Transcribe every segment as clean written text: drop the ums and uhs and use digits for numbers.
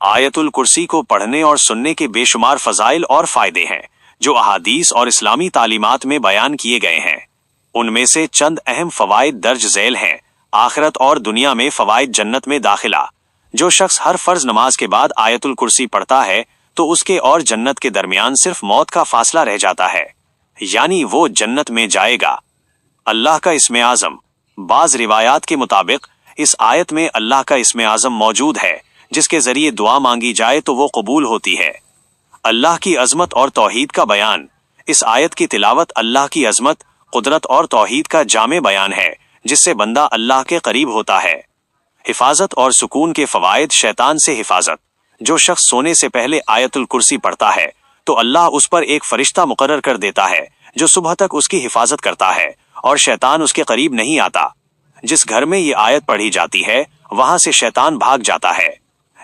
آیت الکرسی کو پڑھنے اور سننے کے بے شمار فضائل اور فائدے ہیں جو احادیث اور اسلامی تعلیمات میں بیان کیے گئے ہیں۔ ان میں سے چند اہم فوائد درج ذیل ہیں۔ آخرت اور دنیا میں فوائد: جنت میں داخلہ۔ جو شخص ہر فرض نماز کے بعد آیت الکرسی پڑھتا ہے تو اس کے اور جنت کے درمیان صرف موت کا فاصلہ رہ جاتا ہے، یعنی وہ جنت میں جائے گا۔ اللہ کا اسم اعظم۔ بعض روایات کے مطابق اس آیت میں اللہ کا اسم اعظم موجود ہے جس کے ذریعے دعا مانگی جائے تو وہ قبول ہوتی ہے۔ اللہ کی عظمت اور توحید کا بیان۔ اس آیت کی تلاوت اللہ کی عظمت، قدرت اور توحید کا جامع بیان ہے جس سے بندہ اللہ کے قریب ہوتا ہے۔ حفاظت اور سکون کے فوائد: شیطان سے حفاظت۔ جو شخص سونے سے پہلے آیت الکرسی پڑھتا ہے تو اللہ اس پر ایک فرشتہ مقرر کر دیتا ہے جو صبح تک اس کی حفاظت کرتا ہے اور شیطان اس کے قریب نہیں آتا۔ جس گھر میں یہ آیت پڑھی جاتی ہے وہاں سے شیطان بھاگ جاتا ہے۔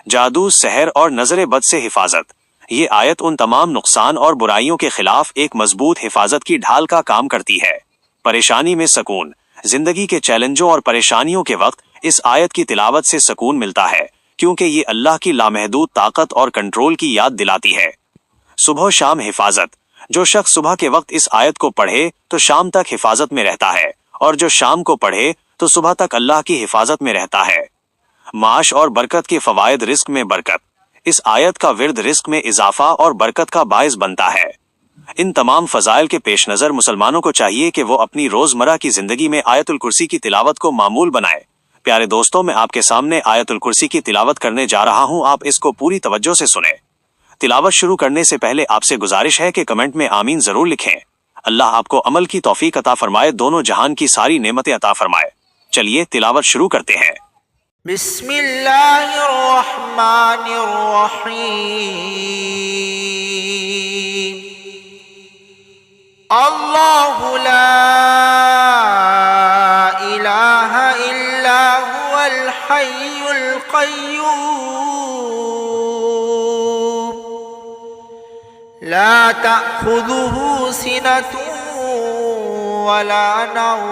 جادو، سحر اور نظر بد سے حفاظت۔ یہ آیت ان تمام نقصان اور برائیوں کے خلاف ایک مضبوط حفاظت کی ڈھال کا کام کرتی ہے۔ پریشانی میں سکون۔ زندگی کے چیلنجوں اور پریشانیوں کے وقت اس آیت کی تلاوت سے سکون ملتا ہے کیونکہ یہ اللہ کی لامحدود طاقت اور کنٹرول کی یاد دلاتی ہے۔ صبح و شام حفاظت۔ جو شخص صبح کے وقت اس آیت کو پڑھے تو شام تک حفاظت میں رہتا ہے، اور جو شام کو پڑھے تو صبح تک اللہ کی حفاظت میں رہتا ہے۔ معاش اور برکت کے فوائد۔ رزق میں برکت۔ اس آیت کا ورد رزق میں اضافہ اور برکت کا باعث بنتا ہے۔ ان تمام فضائل کے پیش نظر مسلمانوں کو چاہیے کہ وہ اپنی روزمرہ کی زندگی میں آیت الکرسی کی تلاوت کو معمول بنائے۔ پیارے دوستوں، میں آپ کے سامنے آیت الکرسی کی تلاوت کرنے جا رہا ہوں، آپ اس کو پوری توجہ سے سنیں۔ تلاوت شروع کرنے سے پہلے آپ سے گزارش ہے کہ کمنٹ میں آمین ضرور لکھیں۔ اللہ آپ کو عمل کی توفیق عطا فرمائے، دونوں جہان کی ساری نعمتیں عطا فرمائے۔ چلیے تلاوت شروع کرتے ہیں۔ بسم اللہ الرحمن الرحیم۔ اللہ لا الہ الا هو الحی القیوم لا تأخذه سنة ولا نوم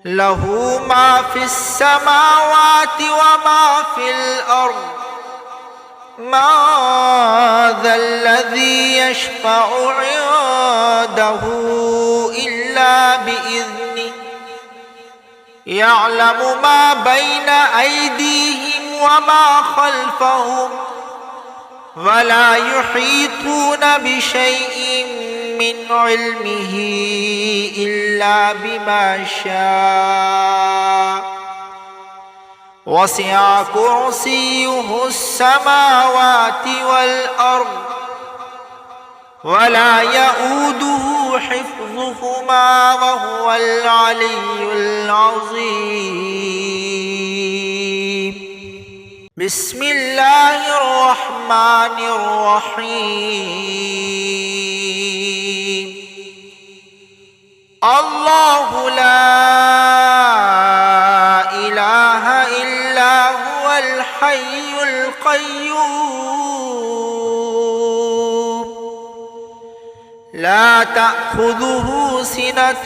له ما في السماوات وما في الأرض ما ذا الذي يشفع عنده إلا بإذنه يعلم ما بين أيديهم وما خلفهم ولا يحيطون بشيء من علمه إلا بما شاء وسع كرسيه السماوات والأرض ولا يؤوده حفظهما وهو العلي العظيم بسم الله الرحمن الرحيم الله لا إله إلا هو الحي القيوم لا تأخذه سنة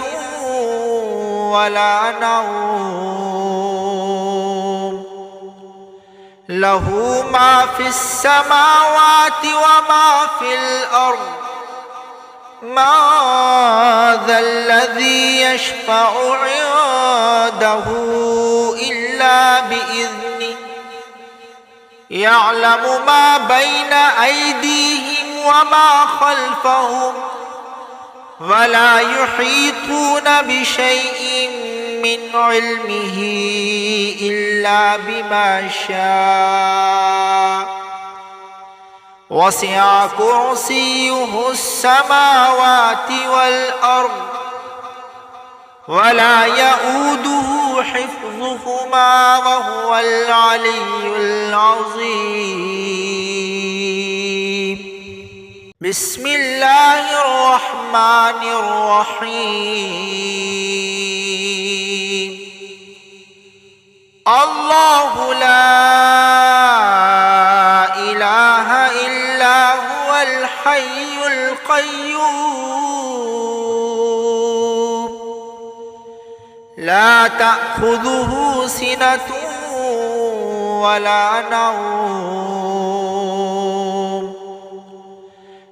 ولا نوم له ما في السماوات وما في الأرض ما ذا الذي يشفع عنده إلا بإذنه يعلم ما بين أيديهم وما خلفهم ولا يحيطون بشيء من علمه إلا بما شاء وسع كرسيه السماوات والأرض ولا يؤوده حفظهما وهو العلي العظيم بسم الله الرحمن الرحيم الله لا إله إلا هو الحي القيوم لا تأخذه سنة ولا نوم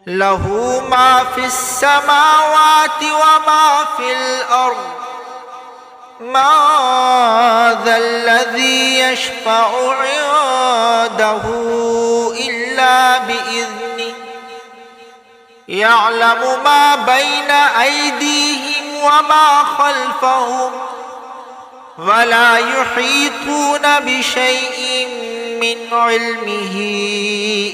له ما في السماوات وما في الأرض ما ذا الذي يشفع عنده إلا بإذنه يعلم ما بين أيديهم وما خلفهم ولا يحيطون بشيء من علمه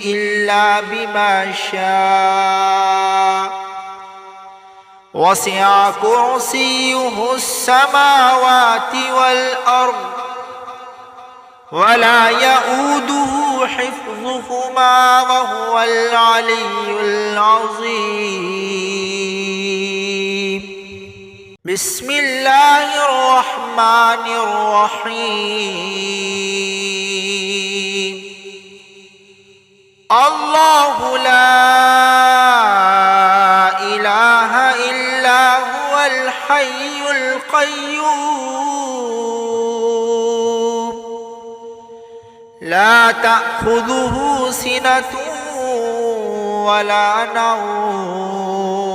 إلا بما شاء وسع كرسيه السماوات والأرض ولا يؤوده حفظهما وهو العلي العظيم بسم الله الرحمن الرحيم الله لا إله إلا هو الحي القيوم لا تأخذه سنة ولا نوم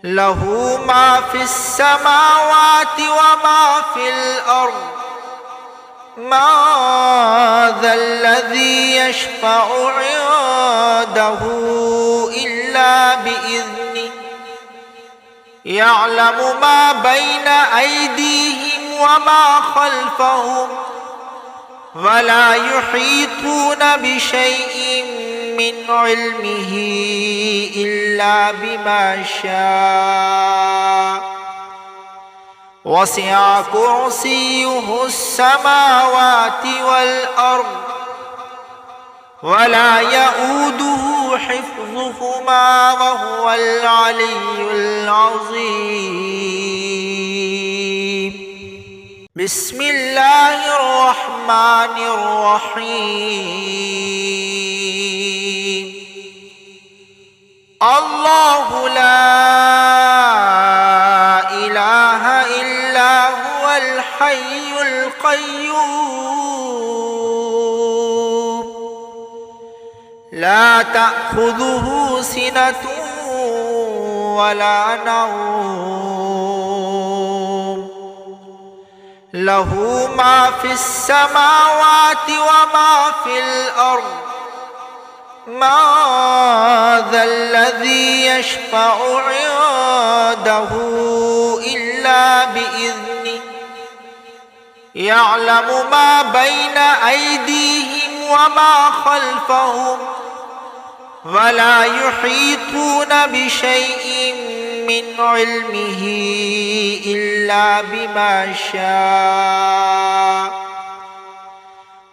له ما في السماوات وما في الأرض ما ذا الذي يشفع عنده إلا بإذنه يعلم ما بين أيديهم وما خلفهم ولا يحيطون بشيء من علمه إلا بما شاء وسع كرسيه السماوات والأرض ولا يؤوده حفظهما وهو العلي العظيم بسم الله الرحمن الرحيم الله لا إله إلا هو الحي القيوم لا تأخذه سنة ولا نوم له ما في السماوات وما في الأرض ما ذا الذي يشفع عنده إلا بإذنه يعلم ما بين أيديهم وما خلفهم ولا يحيطون بشيء من علمه إلا بما شاء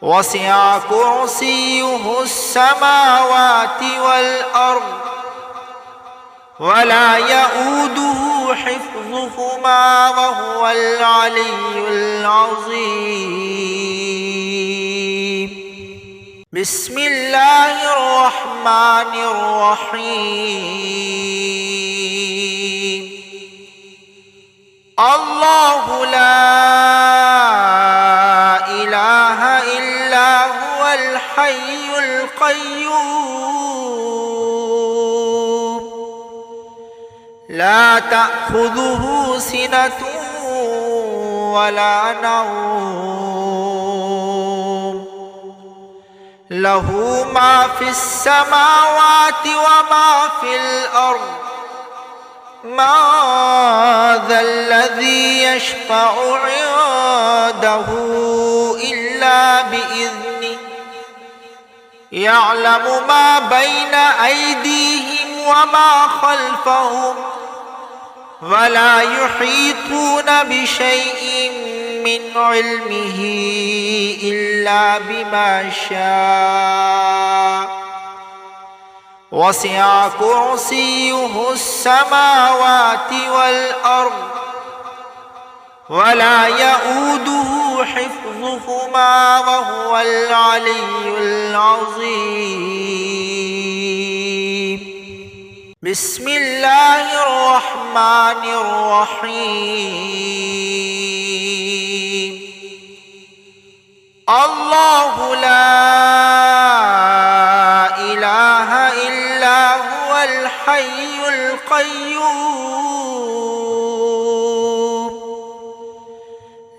وسع كرسيه السماوات والأرض ولا يؤوده حفظهما وهو العلي العظيم بسم الله الرحمن الرحيم الرحمن الرحيم. الله لا إله إلا هو الحي القيوم لا تأخذه سنة ولا نوم له ما في السماوات وما في الأرض ما ذا الذي يشفع عنده إلا بإذنه يعلم ما بين أيديهم وما خلفهم ولا يحيطون بشيء من علمه إلا بما شاء وسع كرسيه السماوات والأرض ولا يؤوده حفظهما وهو العلي العظيم بسم الله الرحمن الرحيم الله لا إله إلا هو الحي القيوم لا تأخذه سنة ولا نوم له ما في السماوات وما في الأرض ما ذا الذي يشفع عنده إلا بإذنه يعلم ما بين أيديهم وما خلفهم ولا يحيطون بشيء من علمه إلا بما شاء وسع كرسيه السماوات والأرض ولا يؤوده حفظهما وهو العلي العظيم بسم الله الرحمن الرحيم الله لا إله إلا هو الحي القيوم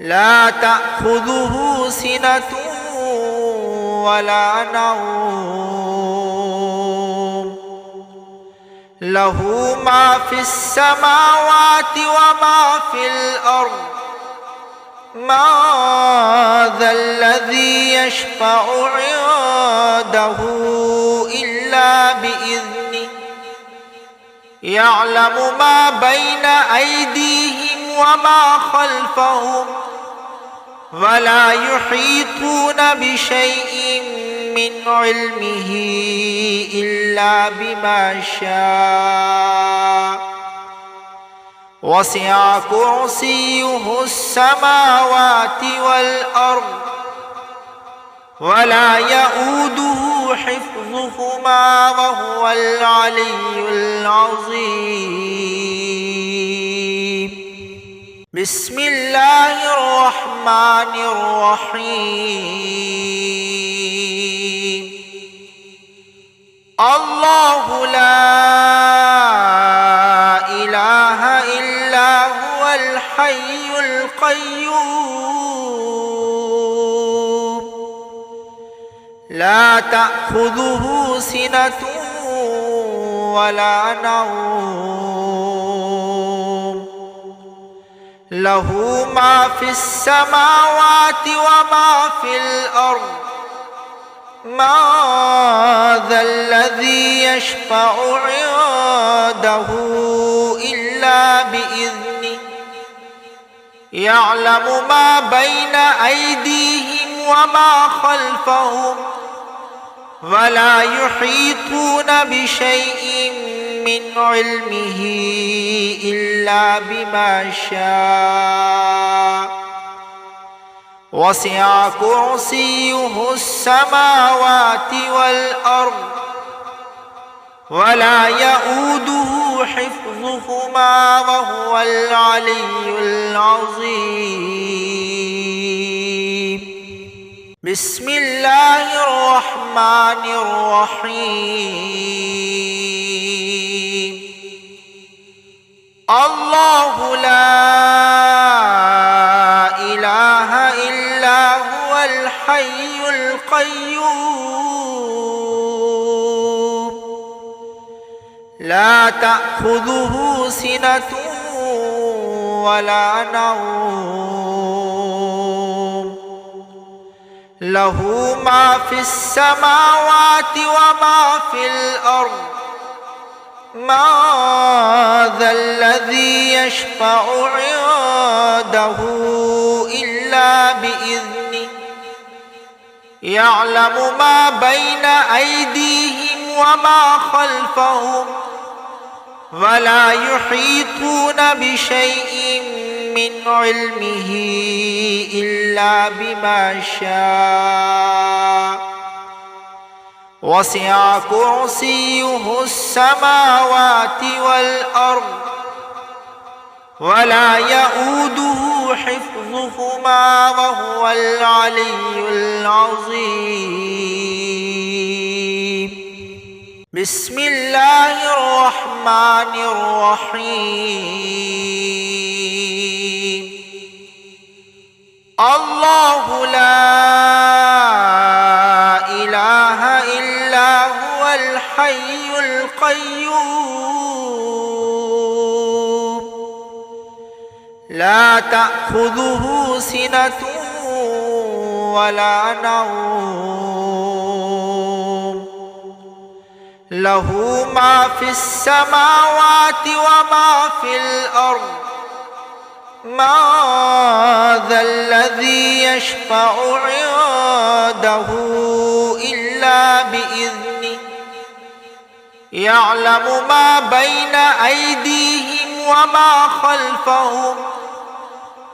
لا تأخذه سنة ولا نوم له ما في السماوات وما في الأرض ما ذا الذي يشفع عنده إلا بإذنه يعلم ما بين أيديهم وما خلفهم ولا يحيطون بشيء من علمه إلا بما شاء وسع كرسيه السماوات والأرض ولا يؤوده حفظهما وهو العلي العظيم بسم الله الرحمن الرحيم الله لا إله إلا هو الحي القيوم لا تأخذه سنة ولا نوم له ما في السماوات وما في الأرض ما ذا الذي يشفع عنده إلا بإذنه يعلم ما بين أيديهم وما خلفهم ولا يحيطون بشيء من علمه إلا بما شاء وسع كرسيه السماوات والأرض ولا يؤوده حفظهما وهو العلي العظيم بسم الله الرحمن الرحيم الله لا إله إلا هو الحي القيوم لا تأخذه سنة ولا نوم له ما في السماوات وما في الأرض ما ذا الذي يشفع عنده إلا بإذنه يعلم ما بين أيديهم وما خلفهم ولا يحيطون بشيء من علمه إلا بما شاء وسع كرسيه السماوات والأرض ولا يؤوده حفظهما وهو العلي العظيم بسم الله الرحمن الرحيم الله لا إله إلا هو الحي القيوم لا تأخذه سنة ولا نوم له ما في السماوات وما في الأرض ما ذا الذي يشفع عنده إلا بإذنه يعلم ما بين أيديهم وما خلفهم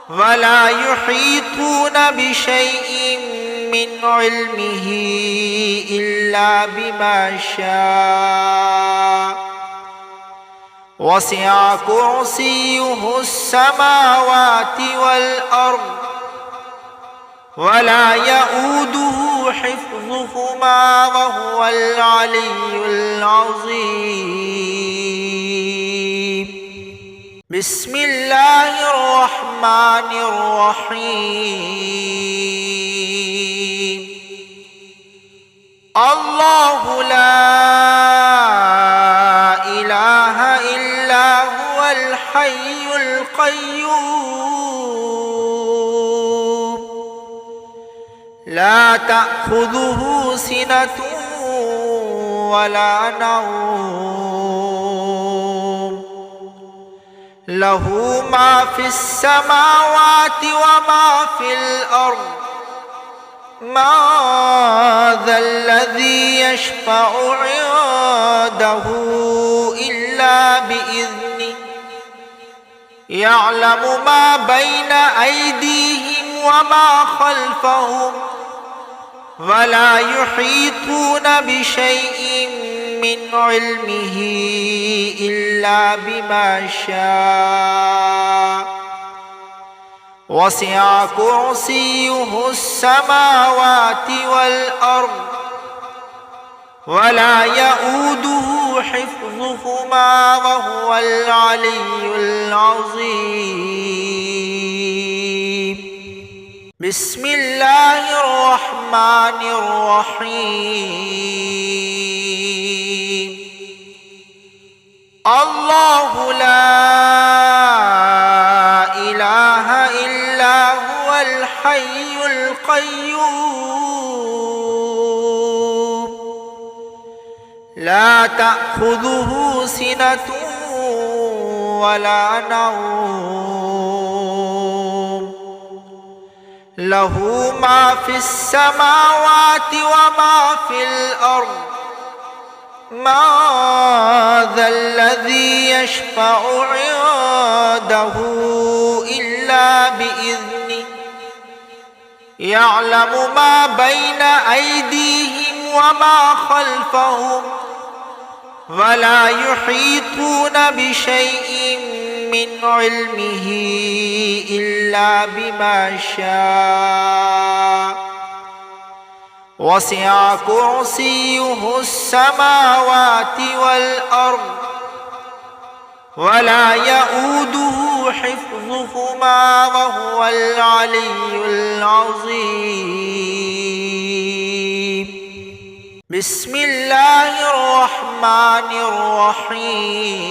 ولا يحيطون بشيء من علمه إلا بما شاء وسع كرسيه السماوات والأرض ولا يؤوده حفظهما وهو العلي العظيم. بسم الله الرحمن الرحيم. الله لا إله إلا هو الحي القيوم لا تأخذه سنة ولا نوم له ما في السماوات وما في الأرض ما ذا الذي يشفع عنده إلا بإذنه يعلم ما بين أيديهم وما خلفهم ولا يحيطون بشيء من علمه إلا بما شاء وسع كرسيه السماوات والأرض ولا يؤوده حفظهما وهو العلي العظيم. بسم الله الرحمن الرحيم. الله لا إله إلا هو الحي القيوم لا تأخذه سنة ولا نوم له ما في السماوات وما في الأرض ما ذا الذي يشفع عنده إلا بإذنه يعلم ما بين أيديهم وما خلفهم ولا يحيطون بشيء من علمه إلا بما شاء وسع كرسيه السماوات والأرض ولا يؤوده حفظهما وهو العلي العظيم. بسم الله الرحمن الرحيم.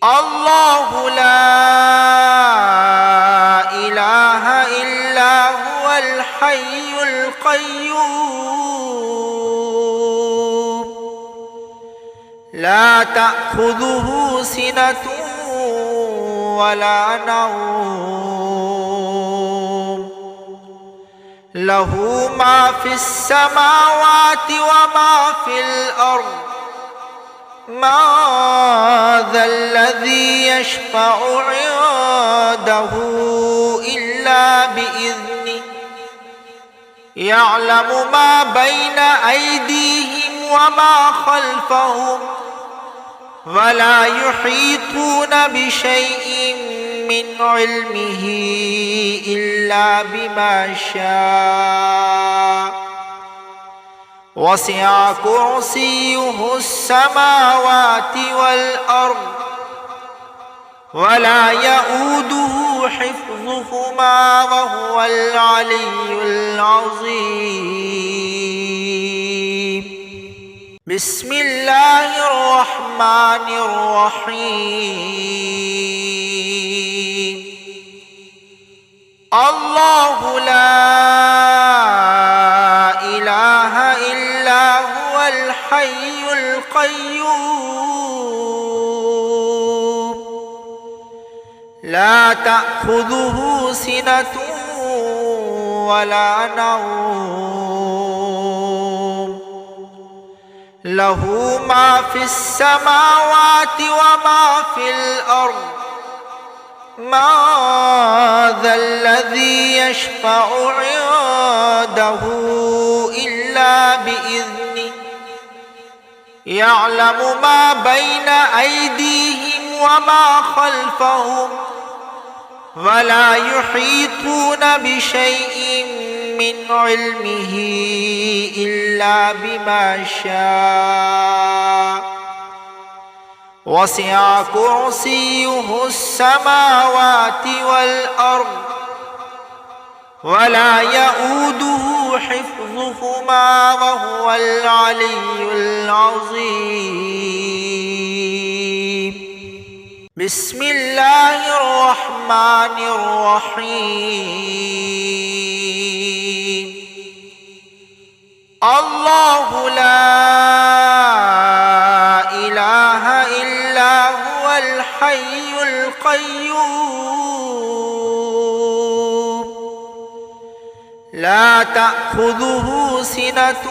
الله لا إله إلا هو الحي القيوم لا تأخذه سنة ولا نوم له ما في السماوات وما في الأرض ما ذا الذي يشفع عنده إلا بإذنه يعلم ما بين أيديهم وما خلفهم ولا يحيطون بشيء من علمه إلا بما شاء وسع كرسيه السماوات والأرض ولا يؤوده حفظهما وهو العلي العظيم. بسم الله الرحمن الرحيم. الله لا إله إلا هو الحي القيوم لا تأخذه سنة ولا نوم له ما في السماوات وما في الأرض ما ذا الذي يشفع عنده إلا بإذنه يعلم ما بين أيديهم وما خلفهم ولا يحيطون بشيء من علمه إلا بما شاء وسع كرسيه السماوات والأرض ولا يؤوده حفظهما وهو العلي العظيم بسم الله الرحمن الرحيم الله لا إله إلا هو الحي القيوم لا تأخذه سنة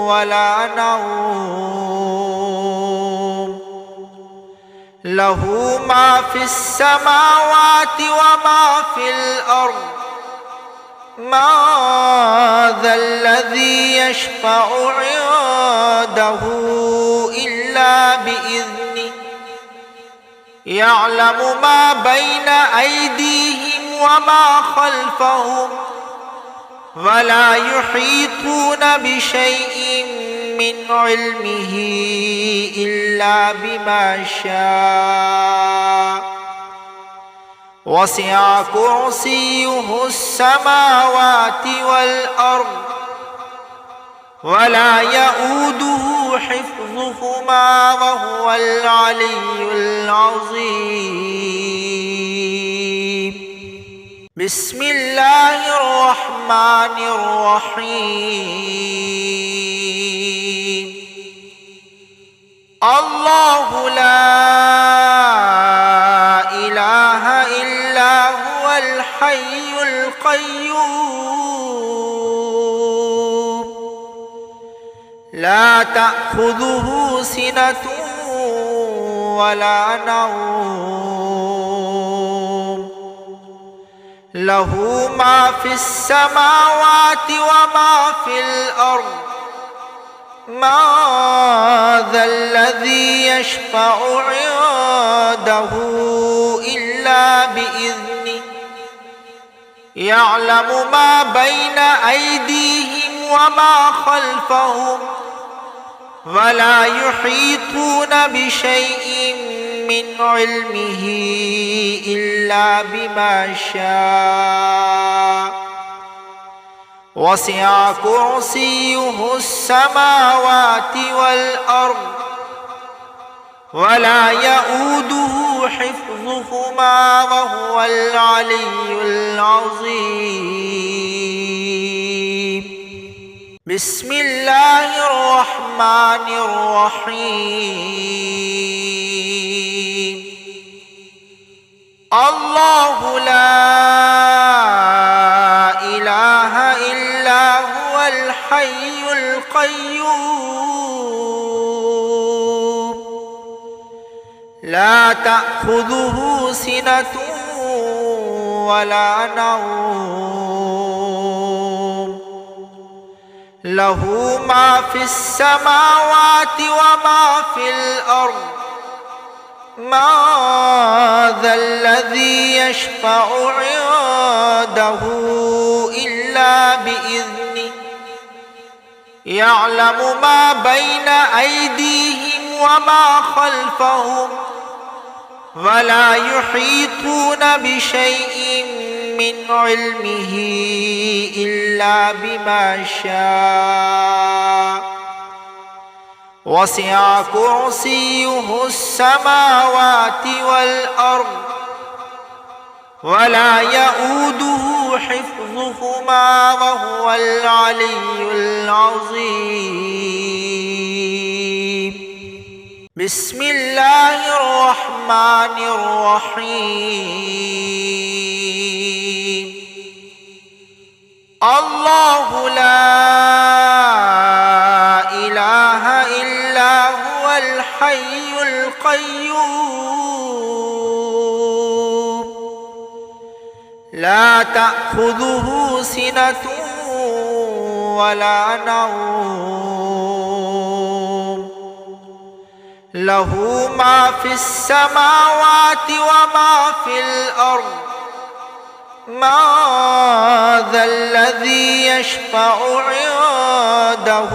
ولا نوم له ما في السماوات وما في الأرض ما ذا الذي يشفع عنده إلا بإذنه يعلم ما بين أيديهم وما خلفهم ولا يحيطون بشيء من علمه إلا بما شاء وسع كرسيه السماوات والأرض ولا يؤوده حفظهما وهو العلي العظيم بسم الله الرحمن الرحيم الله لا إله إلا هو الحي القيوم لا تأخذه سنة ولا نوم له ما في السماوات وما في الأرض ما ذا الذي يشفع عنده إلا بإذنه يعلم ما بين أيديهم وما خلفهم ولا يحيطون بشيء من علمه إلا بما شاء وسع كرسيه السماوات والأرض ولا يؤوده حفظهما وهو العلي العظيم بسم الله الرحمن الرحيم الله لا إله إلا هو الحي القيوم لا تأخذه سنة ولا نوم له ما في السماوات وما في الأرض ما ذا الذي يشفع عنده إلا بإذنه يعلم ما بين أيديهم وما خلفهم ولا يحيطون بشيء من علمه إلا بما شاء وسع كرسيه السماوات والأرض ولا يؤوده حفظهما وهو العلي العظيم بسم الله الرحمن الرحيم الله لا إله إلا هو الحي القيوم لا تأخذه سنة ولا نوم له ما في السماوات وما في الأرض ما ذا الذي يشفع عنده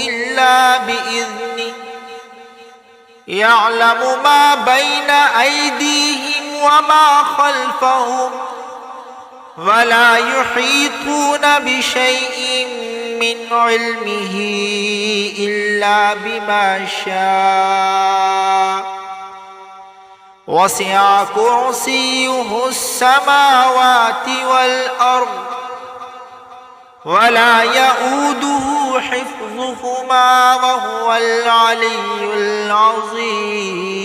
إلا بإذنه يعلم ما بين أيديهم وما خلفهم ولا يحيطون بشيء من علمه إلا بما شاء وسع كرسيه السماوات والأرض ولا يؤوده حفظهما وهو العلي العظيم